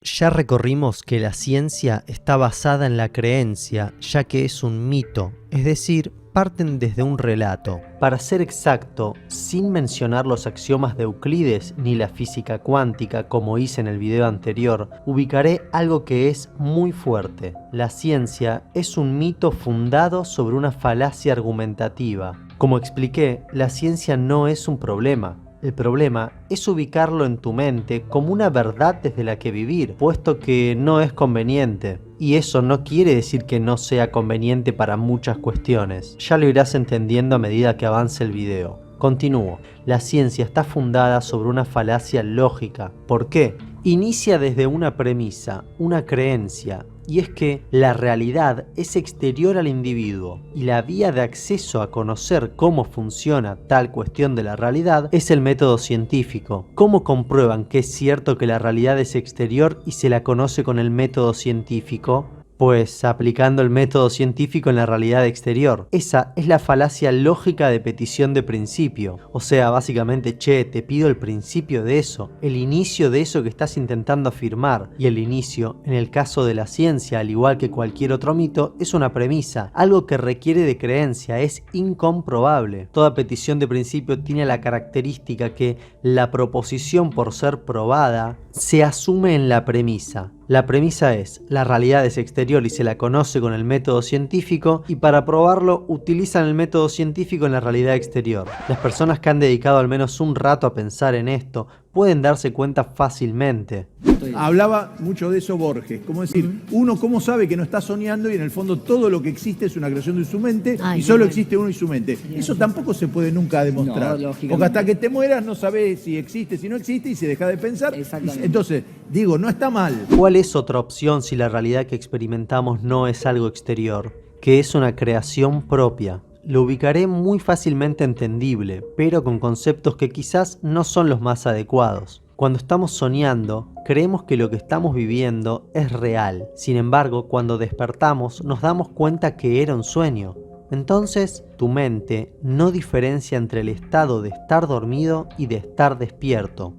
Ya recorrimos que la ciencia está basada en la creencia, ya que es un mito, es decir, parten desde un relato. Para ser exacto, sin mencionar los axiomas de Euclides ni la física cuántica como hice en el video anterior, ubicaré algo que es muy fuerte. La ciencia es un mito fundado sobre una falacia argumentativa. Como expliqué, la ciencia no es un problema. El problema es ubicarlo en tu mente como una verdad desde la que vivir, puesto que no es conveniente. Y eso no quiere decir que no sea conveniente para muchas cuestiones. Ya lo irás entendiendo a medida que avance el video. Continúo. La ciencia está fundada sobre una falacia lógica. ¿Por qué? Inicia desde una premisa, una creencia, y es que la realidad es exterior al individuo y la vía de acceso a conocer cómo funciona tal cuestión de la realidad es el método científico. ¿Cómo comprueban que es cierto que la realidad es exterior y se la conoce con el método científico? Pues aplicando el método científico en la realidad exterior. Esa es la falacia lógica de petición de principio. O sea, básicamente, che, te pido el principio de eso, el inicio de eso que estás intentando afirmar. Y el inicio, en el caso de la ciencia, al igual que cualquier otro mito, es una premisa, algo que requiere de creencia, es incomprobable. Toda petición de principio tiene la característica que la proposición, por ser probada, se asume en la premisa. La premisa es, la realidad es exterior y se la conoce con el método científico, y para probarlo utilizan el método científico en la realidad exterior. Las personas que han dedicado al menos un rato a pensar en esto pueden darse cuenta fácilmente. Hablaba mucho de eso Borges, como decir, uno cómo sabe que no está soñando y en el fondo todo lo que existe es una creación de su mente y solo existe uno y su mente. Eso tampoco se puede nunca demostrar, porque hasta que te mueras no sabes si existe, si no existe y se deja de pensar. Entonces, digo, no está mal. ¿Cuál es otra opción si la realidad que experimentamos no es algo exterior? Que es una creación propia. Lo ubicaré muy fácilmente entendible, pero con conceptos que quizás no son los más adecuados. Cuando estamos soñando, creemos que lo que estamos viviendo es real. Sin embargo, cuando despertamos, nos damos cuenta que era un sueño. Entonces, tu mente no diferencia entre el estado de estar dormido y de estar despierto.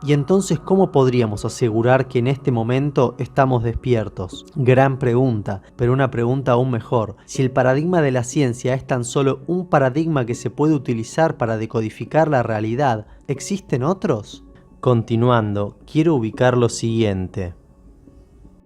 Y entonces, ¿cómo podríamos asegurar que en este momento estamos despiertos? Gran pregunta, pero una pregunta aún mejor. Si el paradigma de la ciencia es tan solo un paradigma que se puede utilizar para decodificar la realidad, ¿existen otros? Continuando, quiero ubicar lo siguiente.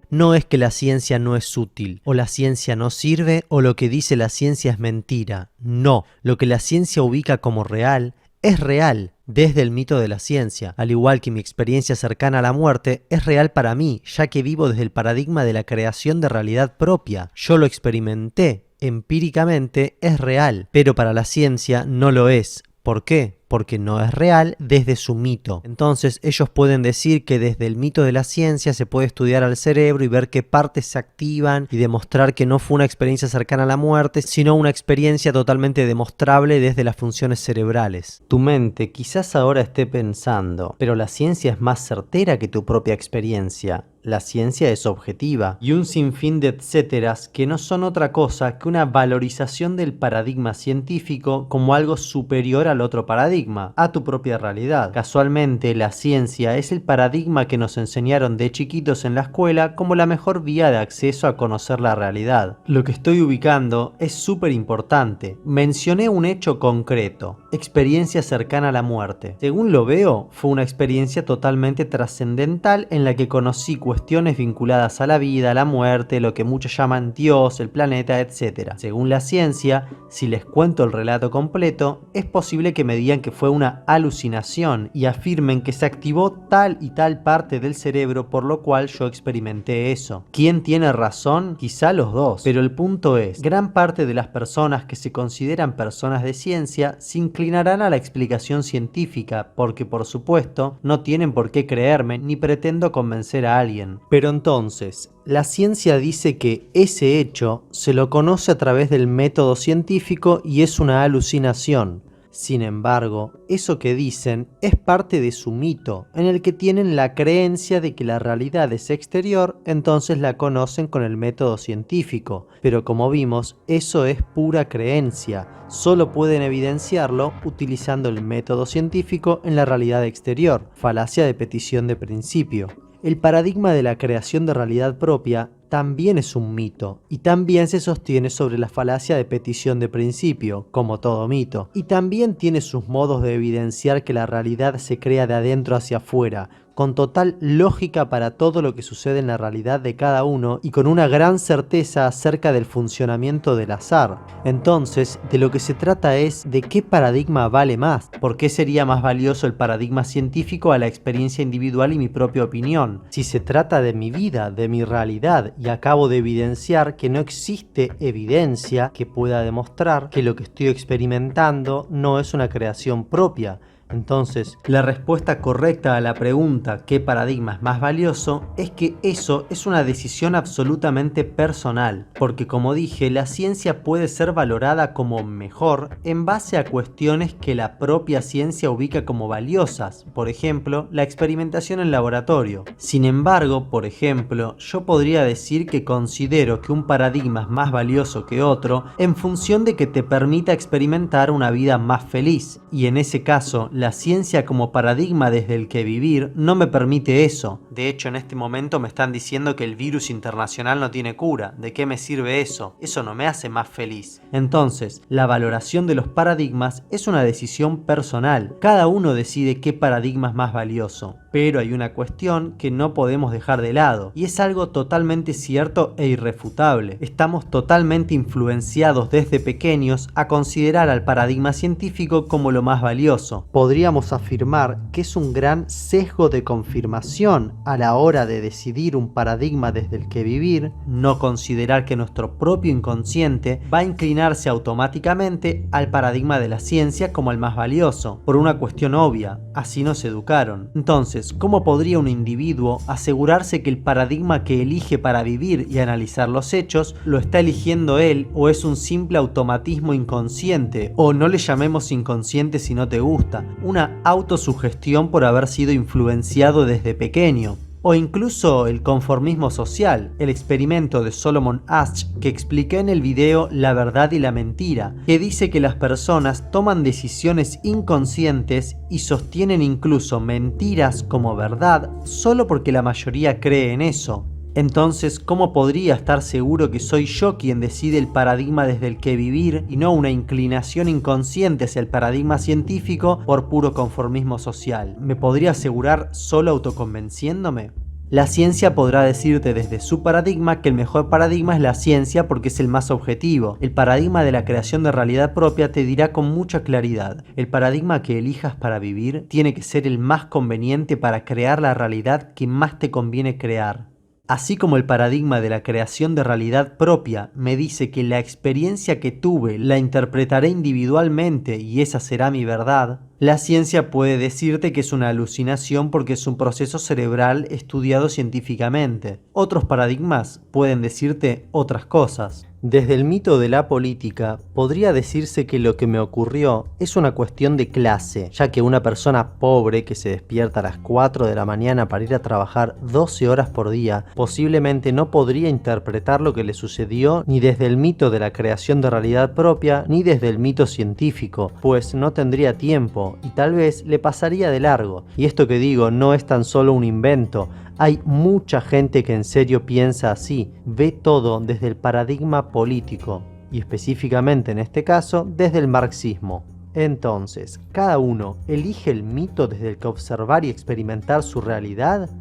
No es que la ciencia no es útil, o la ciencia no sirve, o lo que dice la ciencia es mentira. No, lo que la ciencia ubica como real es real desde el mito de la ciencia, al igual que mi experiencia cercana a la muerte es real para mí, ya que vivo desde el paradigma de la creación de realidad propia. Yo lo experimenté, empíricamente es real, pero para la ciencia no lo es. ¿Por qué? Porque no es real desde su mito. Entonces ellos pueden decir que desde el mito de la ciencia se puede estudiar al cerebro y ver qué partes se activan y demostrar que no fue una experiencia cercana a la muerte, sino una experiencia totalmente demostrable desde las funciones cerebrales. Tu mente quizás ahora esté pensando, pero la ciencia es más certera que tu propia experiencia. La ciencia es objetiva y un sinfín de etcéteras que no son otra cosa que una valorización del paradigma científico como algo superior al otro paradigma, a tu propia realidad. Casualmente, la ciencia es el paradigma que nos enseñaron de chiquitos en la escuela como la mejor vía de acceso a conocer la realidad. Lo que estoy ubicando es súper importante. Mencioné un hecho concreto, experiencia cercana a la muerte. Según lo veo, fue una experiencia totalmente trascendental en la que conocí cuestiones vinculadas a la vida, a la muerte, lo que muchos llaman Dios, el planeta, etc. Según la ciencia, si les cuento el relato completo, es posible que me digan que fue una alucinación y afirmen que se activó tal y tal parte del cerebro por lo cual yo experimenté eso. ¿Quién tiene razón? Quizá los dos, pero el punto es, gran parte de las personas que se consideran personas de ciencia se inclinarán a la explicación científica porque, por supuesto, no tienen por qué creerme ni pretendo convencer a alguien. Pero entonces, la ciencia dice que ese hecho se lo conoce a través del método científico y es una alucinación. Sin embargo, eso que dicen es parte de su mito, en el que tienen la creencia de que la realidad es exterior, entonces la conocen con el método científico. Pero como vimos, eso es pura creencia. Solo pueden evidenciarlo utilizando el método científico en la realidad exterior, falacia de petición de principio. El paradigma de la creación de realidad propia también es un mito, y también se sostiene sobre la falacia de petición de principio, como todo mito, y también tiene sus modos de evidenciar que la realidad se crea de adentro hacia afuera, con total lógica para todo lo que sucede en la realidad de cada uno y con una gran certeza acerca del funcionamiento del azar. Entonces, de lo que se trata es de qué paradigma vale más, por qué sería más valioso el paradigma científico a la experiencia individual y mi propia opinión. Si se trata de mi vida, de mi realidad, y acabo de evidenciar que no existe evidencia que pueda demostrar que lo que estoy experimentando no es una creación propia. Entonces, la respuesta correcta a la pregunta ¿qué paradigma es más valioso? Es que eso es una decisión absolutamente personal, porque como dije, la ciencia puede ser valorada como mejor en base a cuestiones que la propia ciencia ubica como valiosas, por ejemplo, la experimentación en laboratorio. Sin embargo, por ejemplo, yo podría decir que considero que un paradigma es más valioso que otro en función de que te permita experimentar una vida más feliz, y en ese caso, la ciencia como paradigma desde el que vivir no me permite eso. De hecho, en este momento me están diciendo que el virus internacional no tiene cura. ¿De qué me sirve eso? Eso no me hace más feliz. Entonces, la valoración de los paradigmas es una decisión personal. Cada uno decide qué paradigma es más valioso. Pero hay una cuestión que no podemos dejar de lado, y es algo totalmente cierto e irrefutable. Estamos totalmente influenciados desde pequeños a considerar al paradigma científico como lo más valioso. Podríamos afirmar que es un gran sesgo de confirmación a la hora de decidir un paradigma desde el que vivir, no considerar que nuestro propio inconsciente va a inclinarse automáticamente al paradigma de la ciencia como el más valioso, por una cuestión obvia, así nos educaron. Entonces, ¿cómo podría un individuo asegurarse que el paradigma que elige para vivir y analizar los hechos lo está eligiendo él o es un simple automatismo inconsciente, o no le llamemos inconsciente si no te gusta, una autosugestión por haber sido influenciado desde pequeño? O incluso el conformismo social, el experimento de Solomon Asch que expliqué en el video La verdad y la mentira, que dice que las personas toman decisiones inconscientes y sostienen incluso mentiras como verdad solo porque la mayoría cree en eso. Entonces, ¿cómo podría estar seguro que soy yo quien decide el paradigma desde el que vivir y no una inclinación inconsciente hacia el paradigma científico por puro conformismo social? ¿Me podría asegurar solo autoconvenciéndome? La ciencia podrá decirte desde su paradigma que el mejor paradigma es la ciencia porque es el más objetivo. El paradigma de la creación de realidad propia te dirá con mucha claridad: el paradigma que elijas para vivir tiene que ser el más conveniente para crear la realidad que más te conviene crear. Así como el paradigma de la creación de realidad propia me dice que la experiencia que tuve la interpretaré individualmente y esa será mi verdad, la ciencia puede decirte que es una alucinación porque es un proceso cerebral estudiado científicamente. Otros paradigmas pueden decirte otras cosas. Desde el mito de la política, podría decirse que lo que me ocurrió es una cuestión de clase, ya que una persona pobre que se despierta a las 4 de la mañana para ir a trabajar 12 horas por día, posiblemente no podría interpretar lo que le sucedió ni desde el mito de la creación de realidad propia, ni desde el mito científico, pues no tendría tiempo y tal vez le pasaría de largo. Y esto que digo no es tan solo un invento. Hay mucha gente que en serio piensa así, ve todo desde el paradigma político, y específicamente en este caso, desde el marxismo. Entonces, ¿cada uno elige el mito desde el que observar y experimentar su realidad?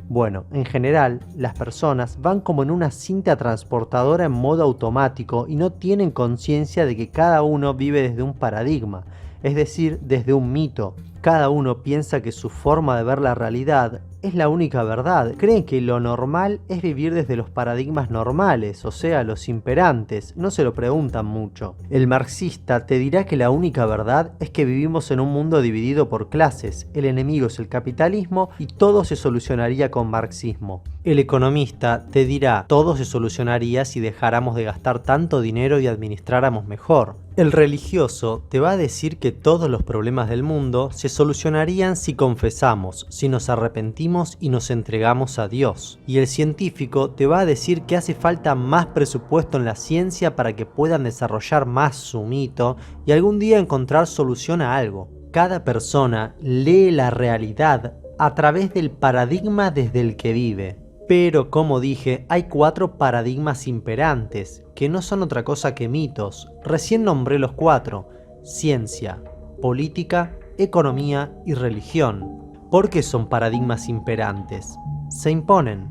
Bueno, en general, las personas van como en una cinta transportadora en modo automático y no tienen conciencia de que cada uno vive desde un paradigma, es decir, desde un mito. Cada uno piensa que su forma de ver la realidad es la única verdad. Creen que lo normal es vivir desde los paradigmas normales, o sea, los imperantes. No se lo preguntan mucho. El marxista te dirá que la única verdad es que vivimos en un mundo dividido por clases. El enemigo es el capitalismo y todo se solucionaría con marxismo. El economista te dirá todo se solucionaría si dejáramos de gastar tanto dinero y administráramos mejor. El religioso te va a decir que todos los problemas del mundo se solucionarían si confesamos, si nos arrepentimos y nos entregamos a Dios. Y el científico te va a decir que hace falta más presupuesto en la ciencia para que puedan desarrollar más su mito y algún día encontrar solución a algo. Cada persona lee la realidad a través del paradigma desde el que vive. Pero, como dije, hay 4 paradigmas imperantes, que no son otra cosa que mitos. Recién nombré los 4: ciencia, política, economía y religión. ¿Por qué son paradigmas imperantes? Se imponen.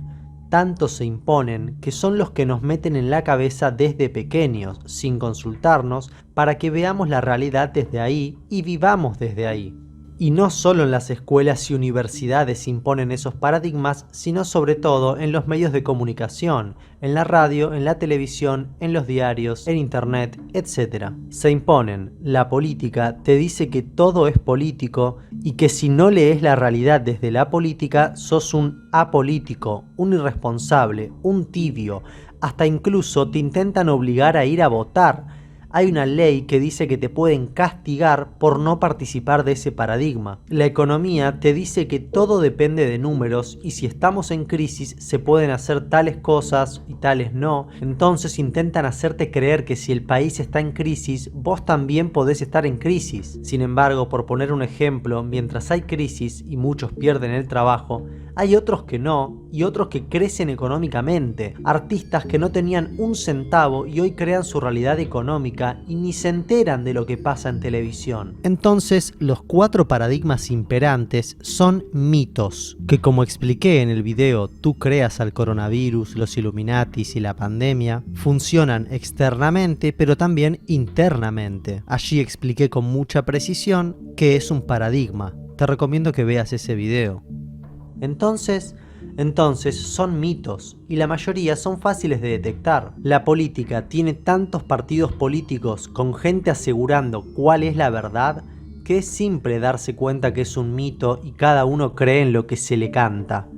Tanto se imponen que son los que nos meten en la cabeza desde pequeños, sin consultarnos, para que veamos la realidad desde ahí y vivamos desde ahí. Y no solo en las escuelas y universidades imponen esos paradigmas, sino sobre todo en los medios de comunicación, en la radio, en la televisión, en los diarios, en internet, etc. Se imponen. La política te dice que todo es político y que si no lees la realidad desde la política, sos un apolítico, un irresponsable, un tibio. Hasta incluso te intentan obligar a ir a votar. Hay una ley que dice que te pueden castigar por no participar de ese paradigma. La economía te dice que todo depende de números y si estamos en crisis se pueden hacer tales cosas y tales no. Entonces intentan hacerte creer que si el país está en crisis, vos también podés estar en crisis. Sin embargo, por poner un ejemplo, mientras hay crisis y muchos pierden el trabajo, hay otros que no y otros que crecen económicamente. Artistas que no tenían un centavo y hoy crean su realidad económica y ni se enteran de lo que pasa en televisión. Entonces, los 4 paradigmas imperantes son mitos, que como expliqué en el video Tú creas al coronavirus, los Illuminatis y la pandemia, funcionan externamente pero también internamente. Allí expliqué con mucha precisión qué es un paradigma. Te recomiendo que veas ese video. Entonces son mitos y la mayoría son fáciles de detectar. La política tiene tantos partidos políticos con gente asegurando cuál es la verdad que es simple darse cuenta que es un mito y cada uno cree en lo que se le canta.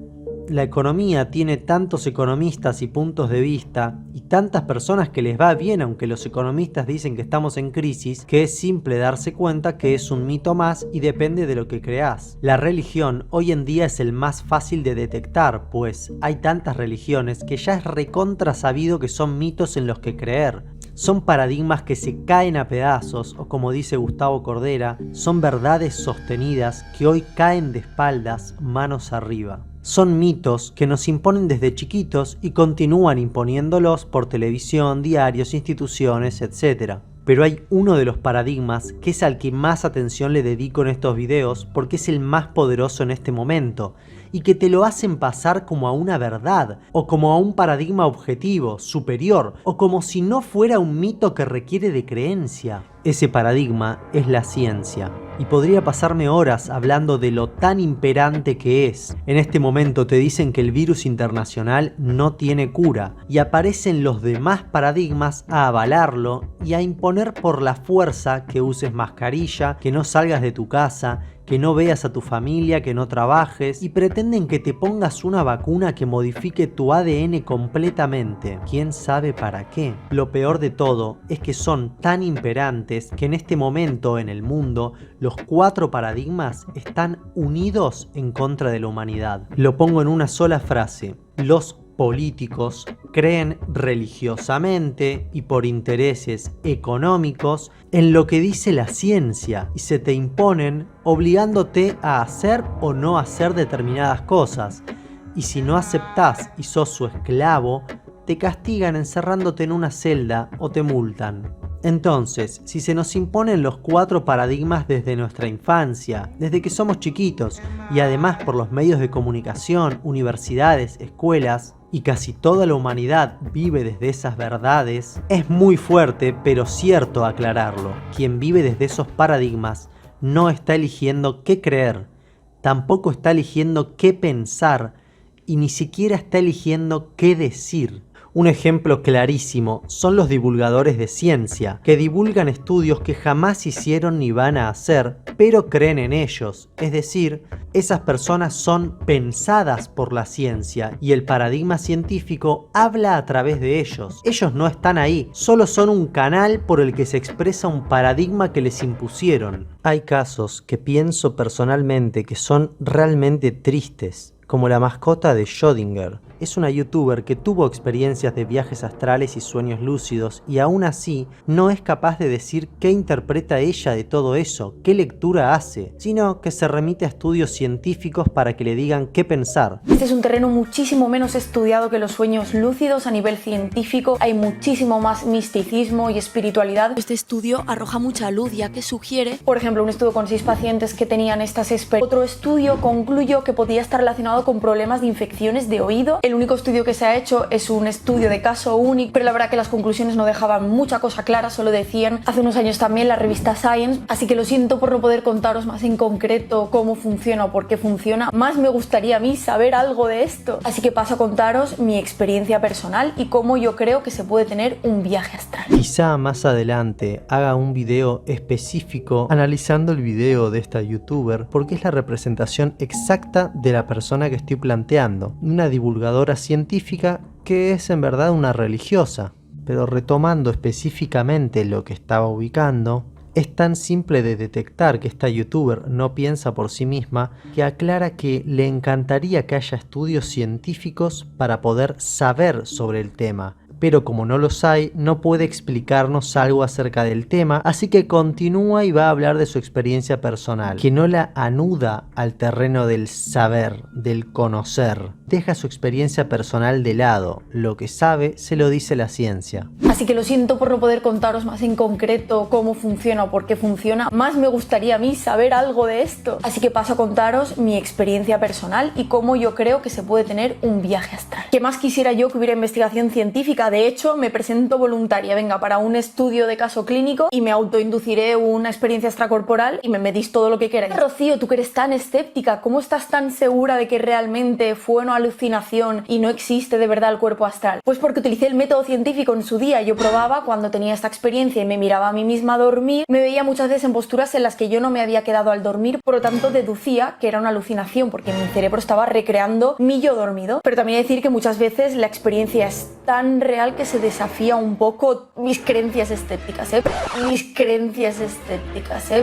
La economía tiene tantos economistas y puntos de vista y tantas personas que les va bien aunque los economistas dicen que estamos en crisis, que es simple darse cuenta que es un mito más y depende de lo que creas. La religión hoy en día es el más fácil de detectar, pues hay tantas religiones que ya es recontra sabido que son mitos en los que creer. Son paradigmas que se caen a pedazos o, como dice Gustavo Cordera, son verdades sostenidas que hoy caen de espaldas, manos arriba. Son mitos que nos imponen desde chiquitos y continúan imponiéndolos por televisión, diarios, instituciones, etc. Pero hay uno de los paradigmas que es al que más atención le dedico en estos videos porque es el más poderoso en este momento y que te lo hacen pasar como a una verdad o como a un paradigma objetivo, superior o como si no fuera un mito que requiere de creencia. Ese paradigma es la ciencia. Y podría pasarme horas hablando de lo tan imperante que es. En este momento te dicen que el virus internacional no tiene cura y aparecen los demás paradigmas a avalarlo y a imponer por la fuerza que uses mascarilla, que no salgas de tu casa, que no veas a tu familia, que no trabajes y pretenden que te pongas una vacuna que modifique tu ADN completamente. ¿Quién sabe para qué? Lo peor de todo es que son tan imperantes que en este momento en el mundo los 4 paradigmas están unidos en contra de la humanidad. Lo pongo en una sola frase. Los políticos creen religiosamente y por intereses económicos en lo que dice la ciencia y se te imponen obligándote a hacer o no hacer determinadas cosas. Y si no aceptás y sos su esclavo, te castigan encerrándote en una celda o te multan. Entonces, si se nos imponen los 4 paradigmas desde nuestra infancia, desde que somos chiquitos, y además por los medios de comunicación, universidades, escuelas, y casi toda la humanidad vive desde esas verdades, es muy fuerte pero cierto aclararlo. Quien vive desde esos paradigmas no está eligiendo qué creer, tampoco está eligiendo qué pensar, y ni siquiera está eligiendo qué decir. Un ejemplo clarísimo son los divulgadores de ciencia, que divulgan estudios que jamás hicieron ni van a hacer, pero creen en ellos. Es decir, esas personas son pensadas por la ciencia y el paradigma científico habla a través de ellos. Ellos no están ahí, solo son un canal por el que se expresa un paradigma que les impusieron. Hay casos que pienso personalmente que son realmente tristes, como la mascota de Schrödinger. Es una youtuber que tuvo experiencias de viajes astrales y sueños lúcidos y aún así no es capaz de decir qué interpreta ella de todo eso, qué lectura hace, sino que se remite a estudios científicos para que le digan qué pensar. Este es un terreno muchísimo menos estudiado que los sueños lúcidos a nivel científico, hay muchísimo más misticismo y espiritualidad. Este estudio arroja mucha luz ya que sugiere, por ejemplo, un estudio con 6 pacientes que tenían estas experiencias. Otro estudio concluyó que podía estar relacionado con problemas de infecciones de oído. El único estudio que se ha hecho es un estudio de caso único, pero la verdad que las conclusiones no dejaban mucha cosa clara, solo decían hace unos años también la revista Science, así que lo siento por no poder contaros más en concreto cómo funciona o por qué funciona, más me gustaría a mí saber algo de esto, así que paso a contaros mi experiencia personal y cómo yo creo que se puede tener un viaje astral. Quizá más adelante haga un video específico analizando el video de esta youtuber porque es la representación exacta de la persona que estoy planteando, una divulgadora científica que es en verdad una religiosa. Pero retomando específicamente lo que estaba ubicando, es tan simple de detectar que esta youtuber no piensa por sí misma que aclara que le encantaría que haya estudios científicos para poder saber sobre el tema, pero como no los hay, no puede explicarnos algo acerca del tema, así que continúa y va a hablar de su experiencia personal, que no la anuda al terreno del saber, del conocer. Deja su experiencia personal de lado, lo que sabe se lo dice la ciencia. Así que lo siento por no poder contaros más en concreto cómo funciona o por qué funciona, más me gustaría a mí saber algo de esto. Así que paso a contaros mi experiencia personal y cómo yo creo que se puede tener un viaje astral. ¿Qué más quisiera yo que hubiera investigación científica? De hecho, me presento voluntaria, venga, para un estudio de caso clínico y me autoinduciré una experiencia extracorporal y me medís todo lo que queráis. Rocío, tú que eres tan escéptica, ¿cómo estás tan segura de que realmente fue una alucinación y no existe de verdad el cuerpo astral? Pues porque utilicé el método científico en su día. Yo probaba cuando tenía esta experiencia y me miraba a mí misma a dormir, me veía muchas veces en posturas en las que yo no me había quedado al dormir, por lo tanto deducía que era una alucinación porque mi cerebro estaba recreando mi yo dormido. Pero también hay que decir que muchas veces la experiencia es tan real que se desafía un poco mis creencias escépticas,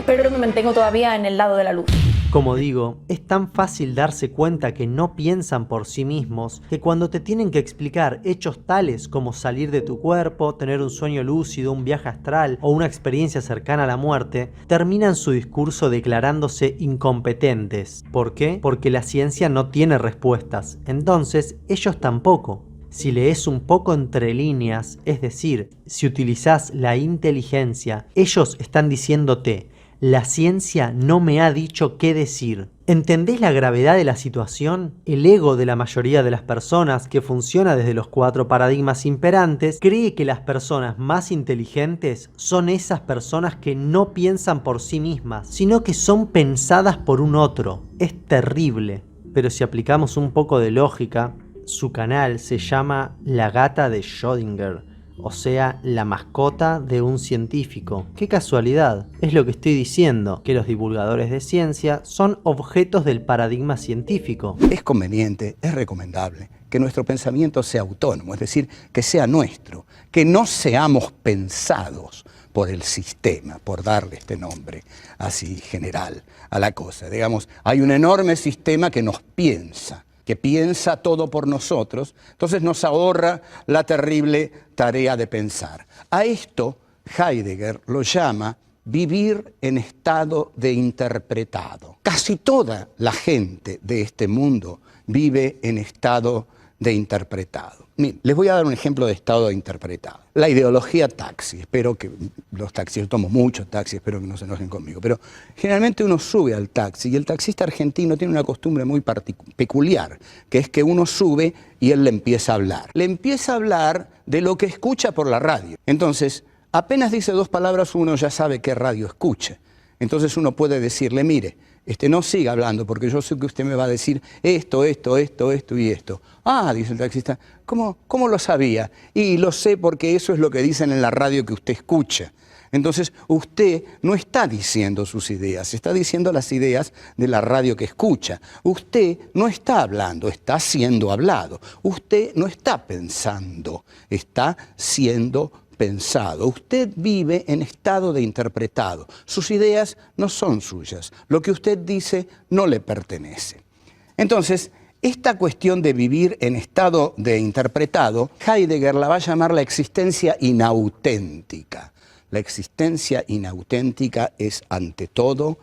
pero me mantengo todavía en el lado de la luz. Como digo, es tan fácil darse cuenta que no piensan por sí mismos que cuando te tienen que explicar hechos tales como salir de tu cuerpo, tener un sueño lúcido, un viaje astral o una experiencia cercana a la muerte, terminan su discurso declarándose incompetentes. ¿Por qué? Porque la ciencia no tiene respuestas, entonces ellos tampoco. Si lees un poco entre líneas, es decir, si utilizás la inteligencia, ellos están diciéndote: la ciencia no me ha dicho qué decir. ¿Entendés la gravedad de la situación? El ego de la mayoría de las personas, que funciona desde los 4 paradigmas imperantes, cree que las personas más inteligentes son esas personas que no piensan por sí mismas, sino que son pensadas por un otro. Es terrible. Pero si aplicamos un poco de lógica, su canal se llama La Gata de Schrödinger, o sea, la mascota de un científico. ¡Qué casualidad! Es lo que estoy diciendo, que los divulgadores de ciencia son objetos del paradigma científico. Es conveniente, es recomendable que nuestro pensamiento sea autónomo, es decir, que sea nuestro, que no seamos pensados por el sistema, por darle este nombre así general a la cosa. Digamos, hay un enorme sistema que nos piensa, que piensa todo por nosotros, entonces nos ahorra la terrible tarea de pensar. A esto Heidegger lo llama vivir en estado de interpretado. Casi toda la gente de este mundo vive en estado de interpretado. Miren, les voy a dar un ejemplo de estado de interpretado. La ideología taxi, espero que los taxis, yo tomo muchos taxis, espero que no se enojen conmigo, pero generalmente uno sube al taxi y el taxista argentino tiene una costumbre muy peculiar, que es que uno sube y él le empieza a hablar. Le empieza a hablar de lo que escucha por la radio. Entonces, apenas dice 2 palabras, uno ya sabe qué radio escucha. Entonces uno puede decirle: mire, no siga hablando, porque yo sé que usted me va a decir esto y esto. Ah, dice el taxista, ¿cómo lo sabía? Y lo sé porque eso es lo que dicen en la radio que usted escucha. Entonces, usted no está diciendo sus ideas, está diciendo las ideas de la radio que escucha. Usted no está hablando, está siendo hablado. Usted no está pensando, está siendo pensado. Usted vive en estado de interpretado. Sus ideas no son suyas. Lo que usted dice no le pertenece. Entonces, esta cuestión de vivir en estado de interpretado, Heidegger la va a llamar la existencia inauténtica. La existencia inauténtica es, ante todo,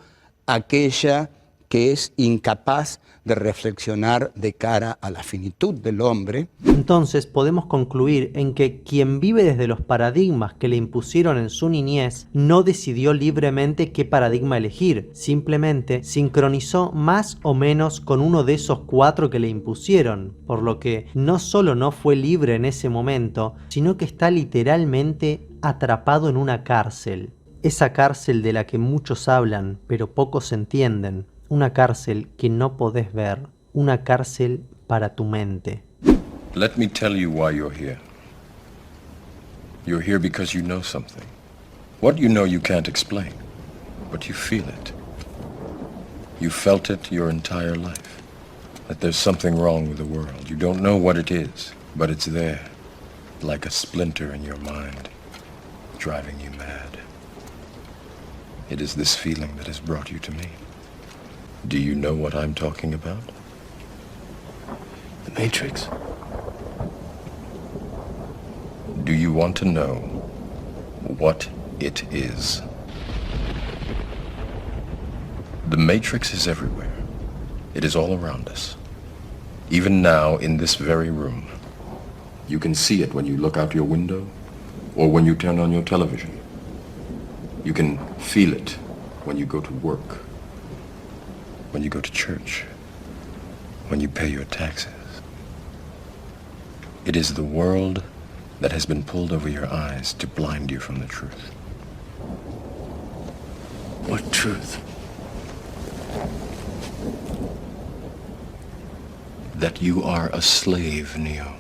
aquella que es incapaz de reflexionar de cara a la finitud del hombre. Entonces podemos concluir en que quien vive desde los paradigmas que le impusieron en su niñez no decidió libremente qué paradigma elegir, simplemente sincronizó más o menos con uno de esos 4 que le impusieron, por lo que no solo no fue libre en ese momento, sino que está literalmente atrapado en una cárcel. Esa cárcel de la que muchos hablan, pero pocos entienden. Una cárcel que no podés ver, una cárcel para tu mente. Let me tell you why you're here. You're here because you know something. What you know you can't explain, but you feel it. You felt it your entire life, that there's something wrong with the world. You don't know what it is, but it's there, like a splinter in your mind, driving you mad. It is this feeling that has brought you to me. Do you know what I'm talking about? The Matrix. Do you want to know what it is? The Matrix is everywhere. It is all around us. Even now, in this very room. You can see it when you look out your window or when you turn on your television. You can feel it when you go to work, when you go to church, when you pay your taxes. It is the world that has been pulled over your eyes to blind you from the truth. What truth? That you are a slave, Neo.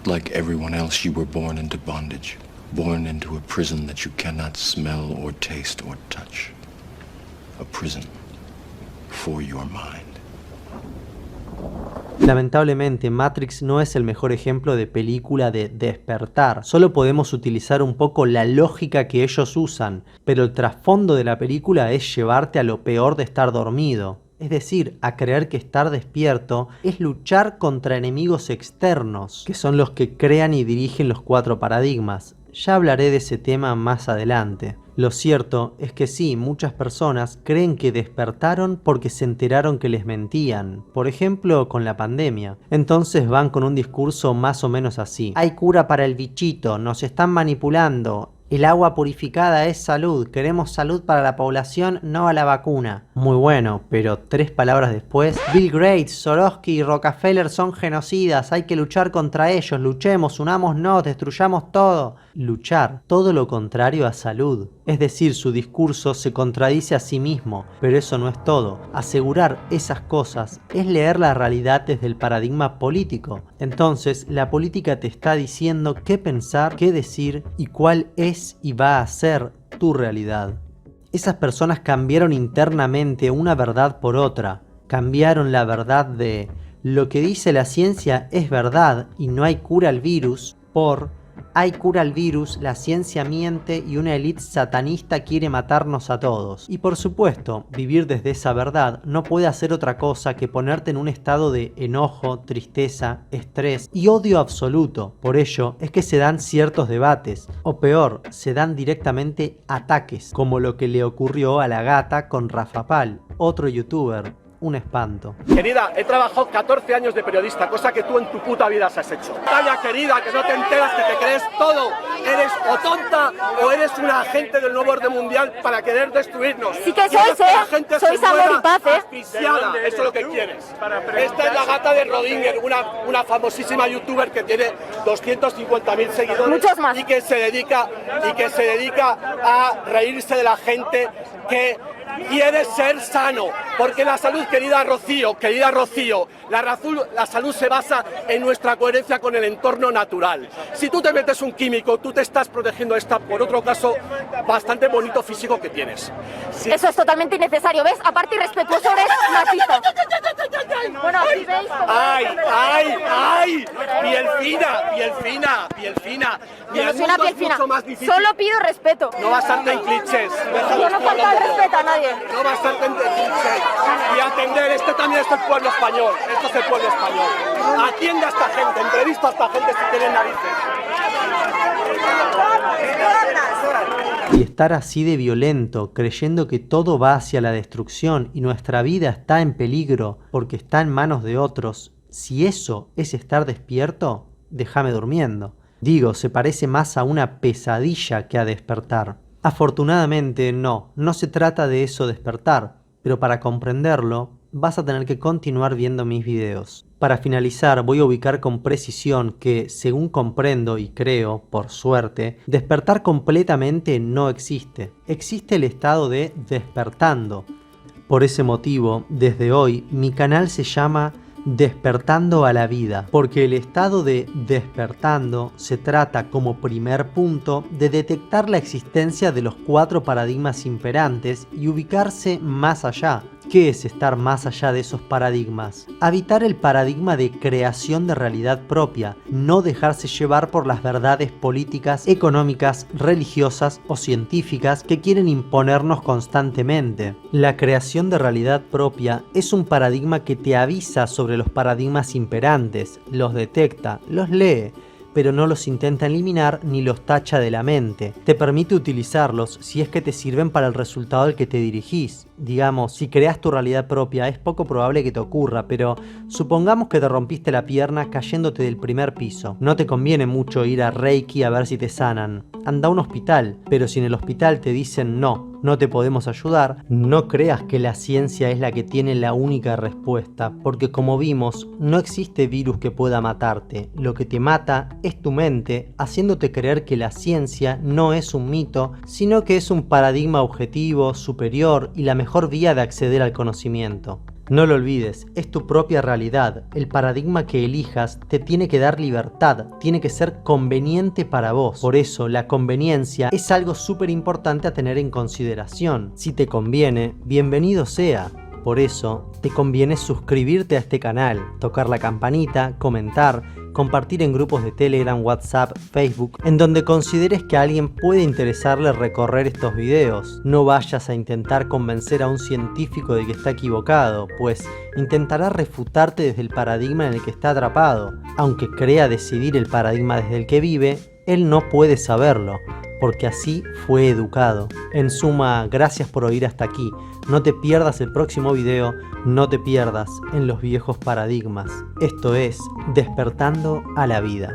Like everyone else, you were born into bondage, born into a prison that you cannot smell or taste or touch. A prison for your mind. Lamentablemente, Matrix no es el mejor ejemplo de película de despertar. Solo podemos utilizar un poco la lógica que ellos usan, pero el trasfondo de la película es llevarte a lo peor de estar dormido. Es decir, a creer que estar despierto es luchar contra enemigos externos, que son los que crean y dirigen los 4 paradigmas. Ya hablaré de ese tema más adelante. Lo cierto es que sí, muchas personas creen que despertaron porque se enteraron que les mentían, por ejemplo con la pandemia. Entonces van con un discurso más o menos así: hay cura para el bichito, nos están manipulando, el agua purificada es salud, queremos salud para la población, no a la vacuna. Muy bueno, pero 3 palabras después: Bill Gates, Soroski y Rockefeller son genocidas, hay que luchar contra ellos, luchemos, unámonos, destruyamos todo. Luchar, todo lo contrario a salud. Es decir, su discurso se contradice a sí mismo, pero eso no es todo. Asegurar esas cosas es leer la realidad desde el paradigma político. Entonces, la política te está diciendo qué pensar, qué decir y cuál es y va a ser tu realidad. Esas personas cambiaron internamente una verdad por otra. Cambiaron la verdad de lo que dice la ciencia es verdad y no hay cura al virus por hay cura al virus, la ciencia miente y una élite satanista quiere matarnos a todos. Y por supuesto, vivir desde esa verdad no puede hacer otra cosa que ponerte en un estado de enojo, tristeza, estrés y odio absoluto. Por ello es que se dan ciertos debates, o peor, se dan directamente ataques, como lo que le ocurrió a la gata con Rafa Pal, otro youtuber. Un espanto. Querida, he trabajado 14 años de periodista, cosa que tú en tu puta vida has hecho. Talla, querida, que no te enteras, que te crees todo. Eres o tonta o eres una agente del nuevo orden mundial para querer destruirnos. Sí que sois, sois amor y paz, asfixiada, eso es lo que quieres. Esta es la gata de Rodinger, una famosísima youtuber que tiene 250.000 seguidores. Muchos más. Y que se dedica a reírse de la gente que Quieres ser sano, porque la salud, querida Rocío, la salud se basa en nuestra coherencia con el entorno natural. Si tú te metes un químico, tú te estás protegiendo por otro caso bastante bonito físico que tienes. Sí. Eso es totalmente innecesario, ¿ves? Aparte irrespetuoso eres machista. Bueno, aquí veis... ¡Ay! Piel fina. Yo no soy una piel fina, solo pido respeto. No basarte en clichés. Yo no falta el respeto a nadie. No basarte en clichés. Y atender, también es el pueblo español. Esto es el pueblo español. Atiende a esta gente, entrevista a esta gente si tienen narices. Y estar así de violento, creyendo que todo va hacia la destrucción y nuestra vida está en peligro porque está en manos de otros, si eso es estar despierto, déjame durmiendo. Digo, se parece más a una pesadilla que a despertar. Afortunadamente no se trata de eso despertar, pero para comprenderlo vas a tener que continuar viendo mis videos. Para finalizar voy a ubicar con precisión que, según comprendo y creo, por suerte, despertar completamente no existe. Existe el estado de despertando. Por ese motivo, desde hoy, mi canal se llama Despertando a la Vida, porque el estado de despertando se trata como primer punto de detectar la existencia de los 4 paradigmas imperantes y ubicarse más allá. ¿Qué es estar más allá de esos paradigmas? Habitar el paradigma de creación de realidad propia, no dejarse llevar por las verdades políticas, económicas, religiosas o científicas que quieren imponernos constantemente. La creación de realidad propia es un paradigma que te avisa sobre los paradigmas imperantes, los detecta, los lee, pero no los intenta eliminar ni los tacha de la mente. Te permite utilizarlos si es que te sirven para el resultado al que te dirigís. Digamos, si creas tu realidad propia es poco probable que te ocurra, pero supongamos que te rompiste la pierna cayéndote del primer piso. No te conviene mucho ir a Reiki a ver si te sanan. Anda a un hospital, pero si en el hospital te dicen no te podemos ayudar, no creas que la ciencia es la que tiene la única respuesta, porque como vimos, no existe virus que pueda matarte. Lo que te mata es tu mente, haciéndote creer que la ciencia no es un mito, sino que es un paradigma objetivo, superior y la mejor vía de acceder al conocimiento. No lo olvides, es tu propia realidad. El paradigma que elijas te tiene que dar libertad, tiene que ser conveniente para vos. Por eso, la conveniencia es algo súper importante a tener en consideración. Si te conviene, bienvenido sea. Por eso, te conviene suscribirte a este canal, tocar la campanita, comentar, compartir en grupos de Telegram, WhatsApp, Facebook, en donde consideres que a alguien puede interesarle recorrer estos videos. No vayas a intentar convencer a un científico de que está equivocado, pues intentará refutarte desde el paradigma en el que está atrapado. Aunque crea decidir el paradigma desde el que vive, él no puede saberlo, porque así fue educado. En suma, gracias por oír hasta aquí. No te pierdas el próximo video, no te pierdas en los viejos paradigmas. Esto es Despertando a la Vida.